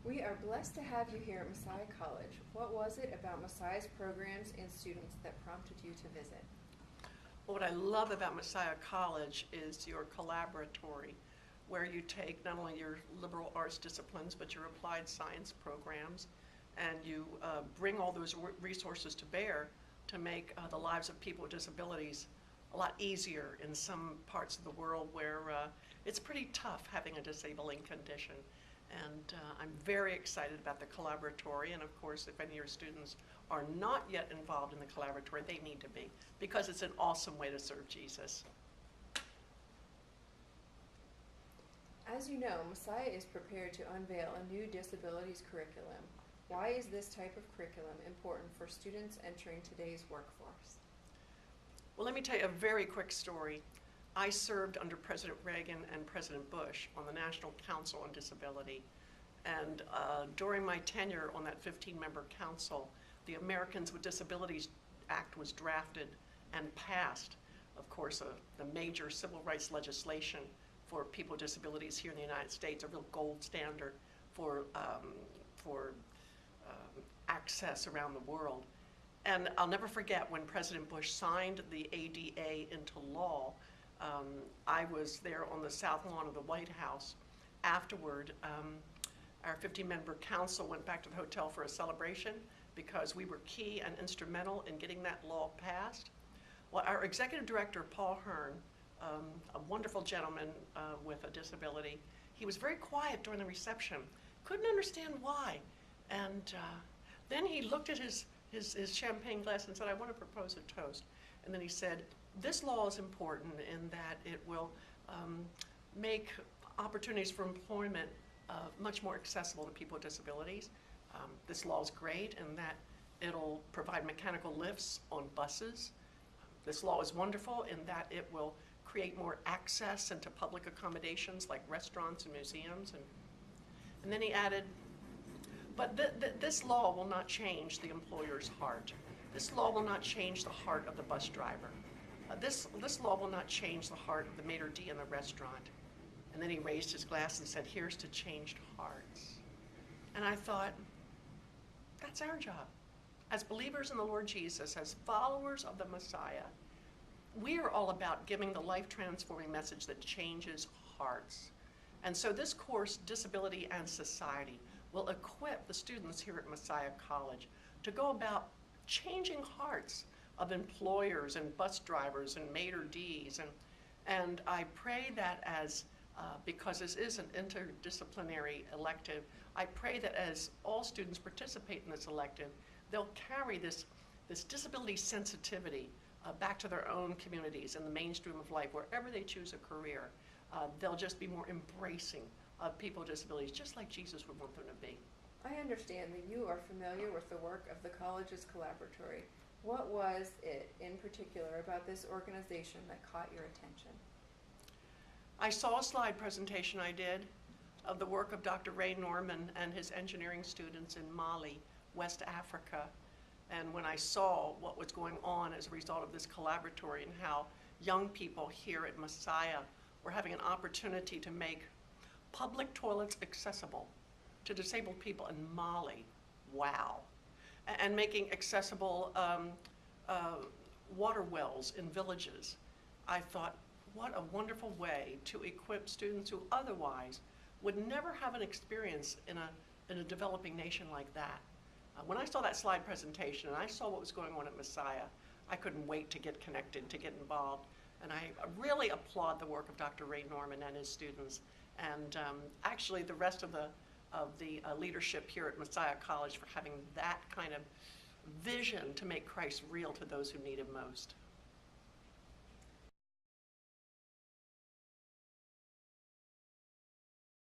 We are blessed to have you here at Messiah College. What was it about Messiah's programs and students that prompted you to visit? Well, what I love about Messiah College is your Collaboratory, where you take not only your liberal arts disciplines, but your applied science programs, and you bring all those resources to bear to make the lives of people with disabilities a lot easier in some parts of the world where it's pretty tough having a disabling condition. And I'm very excited about the Collaboratory, and of course, if any of your students are not yet involved in the Collaboratory, they need to be, because it's an awesome way to serve Jesus. As you know, Messiah is prepared to unveil a new disabilities curriculum. Why is this type of curriculum important for students entering today's workforce? Well, let me tell you a very quick story. I served under President Reagan and President Bush on the National Council on Disability. And during my tenure on that 15-member council, the Americans with Disabilities Act was drafted and passed. Of course, the major civil rights legislation for people with disabilities here in the United States, a real gold standard for access around the world. And I'll never forget when President Bush signed the ADA into law. I was there on the south lawn of the White House. Afterward, our 15-member council went back to the hotel for a celebration because we were key and instrumental in getting that law passed. Well, our executive director, Paul Hearn, a wonderful gentleman with a disability, he was very quiet during the reception. Couldn't understand why. And then he looked at his champagne glass and said, "I want to propose a toast." And then he said, "This law is important in that it will make opportunities for employment much more accessible to people with disabilities. This law is great in that it'll provide mechanical lifts on buses. This law is wonderful in that it will create more access into public accommodations like restaurants and museums." And then he added, "But this law will not change the employer's heart. This law will not change the heart of the bus driver. This law will not change the heart of the maitre d' in the restaurant." And then he raised his glass and said, "Here's to changed hearts." And I thought, that's our job. As believers in the Lord Jesus, as followers of the Messiah, we are all about giving the life-transforming message that changes hearts. And so this course, Disability and Society, will equip the students here at Messiah College to go about changing hearts of employers and bus drivers and maitre d's. And I pray that because this is an interdisciplinary elective, I pray that as all students participate in this elective, they'll carry this disability sensitivity back to their own communities in the mainstream of life, wherever they choose a career. They'll just be more embracing of people with disabilities, just like Jesus would want them to be. I understand that you are familiar with the work of the college's Collaboratory. What was it in particular about this organization that caught your attention? I saw a slide presentation I did of the work of Dr. Ray Norman and his engineering students in Mali, West Africa. And when I saw what was going on as a result of this Collaboratory and how young people here at Messiah were having an opportunity to make public toilets accessible to disabled people in Mali, wow. And making accessible water wells in villages. I thought, what a wonderful way to equip students who otherwise would never have an experience in a developing nation like that. When I saw that slide presentation and I saw what was going on at Messiah, I couldn't wait to get connected, to get involved. And I really applaud the work of Dr. Ray Norman and his students, and actually the rest of the leadership here at Messiah College for having that kind of vision to make Christ real to those who need him most.